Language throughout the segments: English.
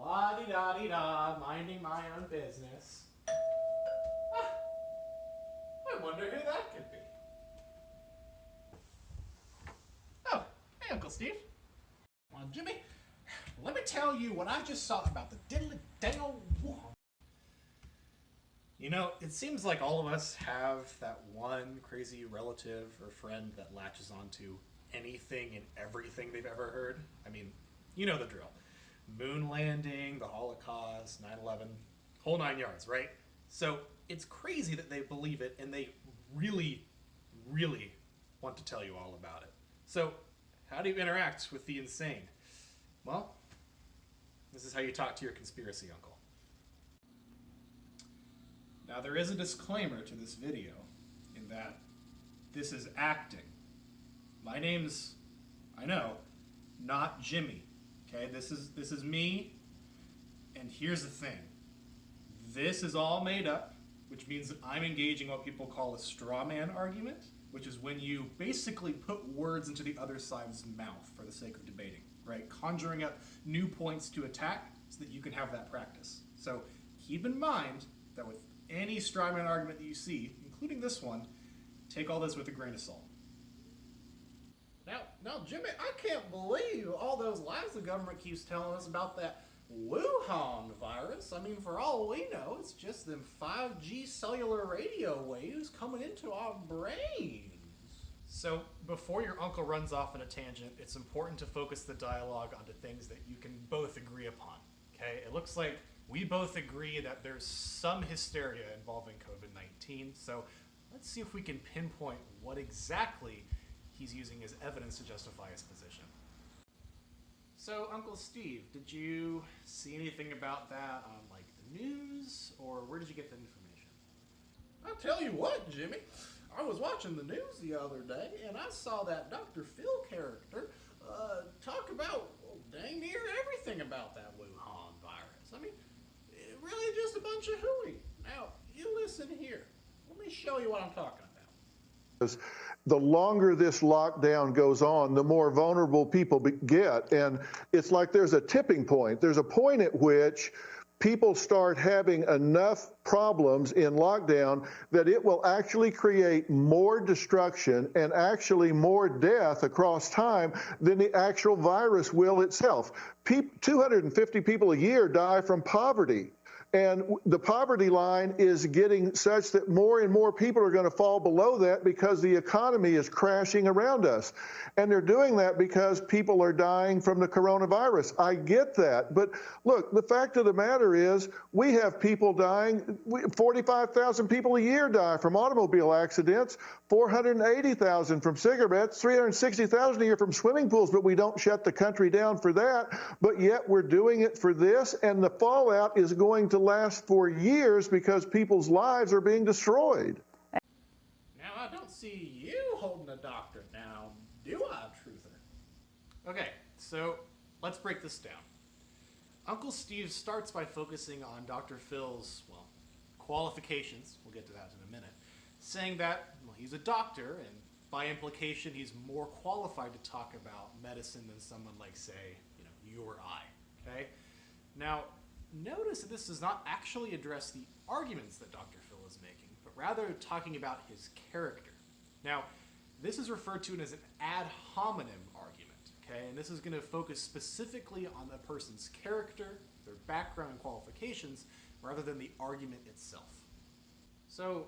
La-di-da-di-da, minding my own business. Ah, I wonder who that could be. Oh, hey, Uncle Steve. Well, Jimmy, let me tell you what I just saw about the diddly-dangle Wuhan. You know, it seems like all of us have that one crazy relative or friend that latches onto anything and everything they've ever heard. I mean, you know the drill. Moon landing, the Holocaust, 9/11, whole nine yards, right? So it's crazy that they believe it and they really, really want to tell you all about it. So how do you interact with the insane? Well, this is how you talk to your conspiracy uncle. Now there is a disclaimer to this video in that this is acting. My name's, I know, not Jimmy. Okay, this is me, and here's the thing. This is all made up, which means that I'm engaging what people call a straw man argument, which is when you basically put words into the other side's mouth for the sake of debating, right? Conjuring up new points to attack so that you can have that practice. So keep in mind that with any straw man argument that you see, including this one, take all this with a grain of salt. Now, Jimmy, I can't believe all those lies the government keeps telling us about that Wuhan virus. I mean, for all we know, it's just them 5G cellular radio waves coming into our brains. So, before your uncle runs off on a tangent, it's important to focus the dialogue onto things that you can both agree upon, okay? It looks like we both agree that there's some hysteria involving COVID-19, so let's see if we can pinpoint what exactly he's using as evidence to justify his position. So, Uncle Steve, did you see anything about that on, like, the news, or where did you get that information? I'll tell you what, Jimmy. I was watching the news the other day, and I saw that Dr. Phil character talk about, well, dang near everything about that Wuhan virus. I mean, really just a bunch of hooey. Now, you listen here. Let me show you what I'm talking about. The longer this lockdown goes on, the more vulnerable people get. And it's like there's a tipping point. There's a point at which people start having enough problems in lockdown that it will actually create more destruction and actually more death across time than the actual virus will itself. 250 people a year die from poverty. And the poverty line is getting such that more and more people are going to fall below that because the economy is crashing around us. And they're doing that because people are dying from the coronavirus. I get that. But look, the fact of the matter is we have people dying. 45,000 people a year die from automobile accidents, 480,000 from cigarettes, 360,000 a year from swimming pools, but we don't shut the country down for that. But yet we're doing it for this, and the fallout is going to last for years because people's lives are being destroyed. Now, I don't see you holding a doctorate now, do I, Truther? Okay, so let's break this down. Uncle Steve starts by focusing on Dr. Phil's, well, qualifications, we'll get to that in a minute, saying that, well, he's a doctor, and by implication, he's more qualified to talk about medicine than someone like, say, you or I, okay? Now, notice that this does not actually address the arguments that Dr. Phil is making, but rather talking about his character. Now, this is referred to as an ad hominem argument, okay? And this is going to focus specifically on the person's character, their background and qualifications, rather than the argument itself. So,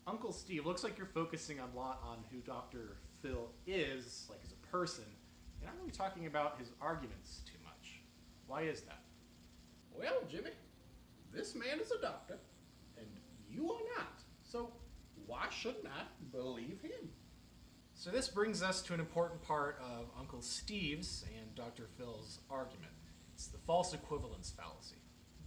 Uncle Steve, looks like you're focusing a lot on who Dr. Phil is, like as a person. You're not really talking about his arguments too much. Why is that? Well, Jimmy, this man is a doctor, and you are not. So why shouldn't I believe him? So this brings us to an important part of Uncle Steve's and Dr. Phil's argument. It's the false equivalence fallacy.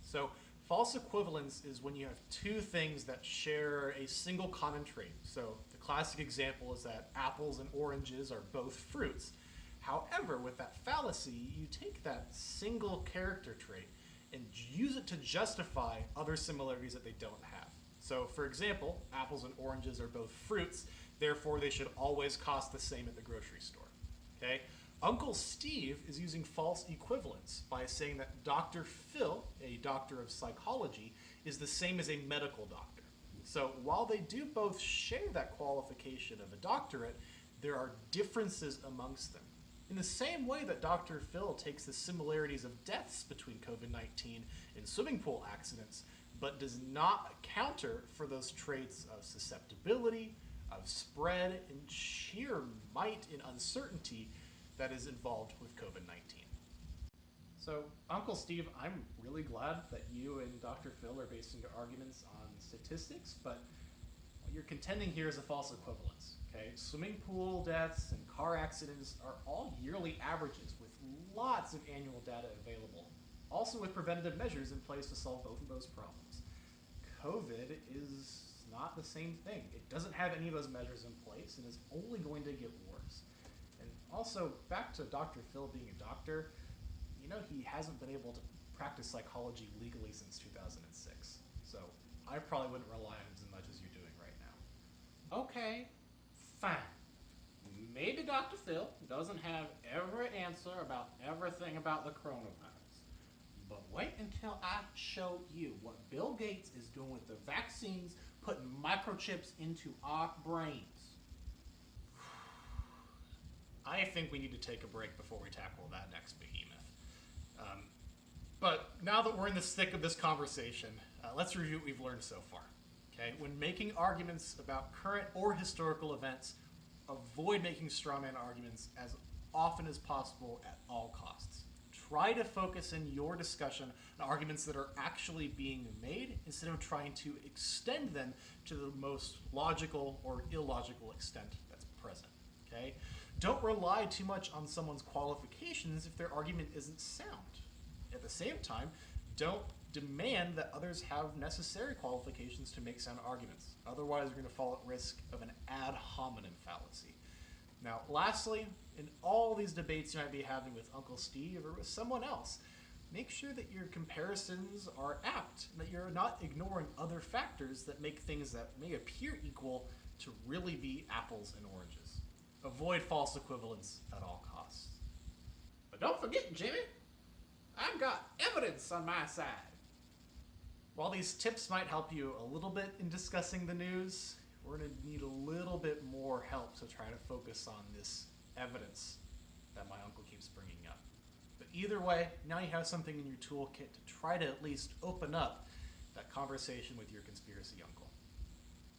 So false equivalence is when you have two things that share a single common trait. So the classic example is that apples and oranges are both fruits. However, with that fallacy, you take that single character trait and use it to justify other similarities that they don't have. So, for example, apples and oranges are both fruits, therefore they should always cost the same at the grocery store. Okay? Uncle Steve is using false equivalence by saying that Dr. Phil, a doctor of psychology, is the same as a medical doctor. So while they do both share that qualification of a doctorate, there are differences amongst them. In the same way that Dr. Phil takes the similarities of deaths between COVID-19 and swimming pool accidents, but does not counter for those traits of susceptibility, of spread, and sheer might and uncertainty that is involved with COVID-19. So, Uncle Steve, I'm really glad that you and Dr. Phil are basing your arguments on statistics, but what you're contending here is a false equivalence. Okay? Swimming pool deaths and car accidents are all yearly averages with lots of annual data available, also with preventative measures in place to solve both of those problems. COVID is not the same thing. It doesn't have any of those measures in place and is only going to get worse. And also, back to Dr. Phil being a doctor, you know, he hasn't been able to practice psychology legally since 2006. So I probably wouldn't rely on him as much as you're doing right now. Okay, fine. Maybe Dr. Phil doesn't have every answer about everything about the coronavirus. But wait until I show you what Bill Gates is doing with the vaccines, putting microchips into our brains. I think we need to take a break before we tackle that next behemoth. But now that we're in the thick of this conversation, let's review what we've learned so far. Okay? When making arguments about current or historical events, avoid making strawman arguments as often as possible at all costs. Try to focus in your discussion on arguments that are actually being made instead of trying to extend them to the most logical or illogical extent that's present. Okay? Don't rely too much on someone's qualifications if their argument isn't sound. At the same time, don't demand that others have necessary qualifications to make sound arguments. Otherwise, you're going to fall at risk of an ad hominem fallacy. Now, lastly, in all these debates you might be having with Uncle Steve or with someone else, make sure that your comparisons are apt, and that you're not ignoring other factors that make things that may appear equal to really be apples and oranges. Avoid false equivalence at all costs. But don't forget, Jimmy, I've got evidence on my side. While these tips might help you a little bit in discussing the news, we're going to need a little bit more help to try to focus on this evidence that my uncle keeps bringing up. But either way, now you have something in your toolkit to try to at least open up that conversation with your conspiracy uncle.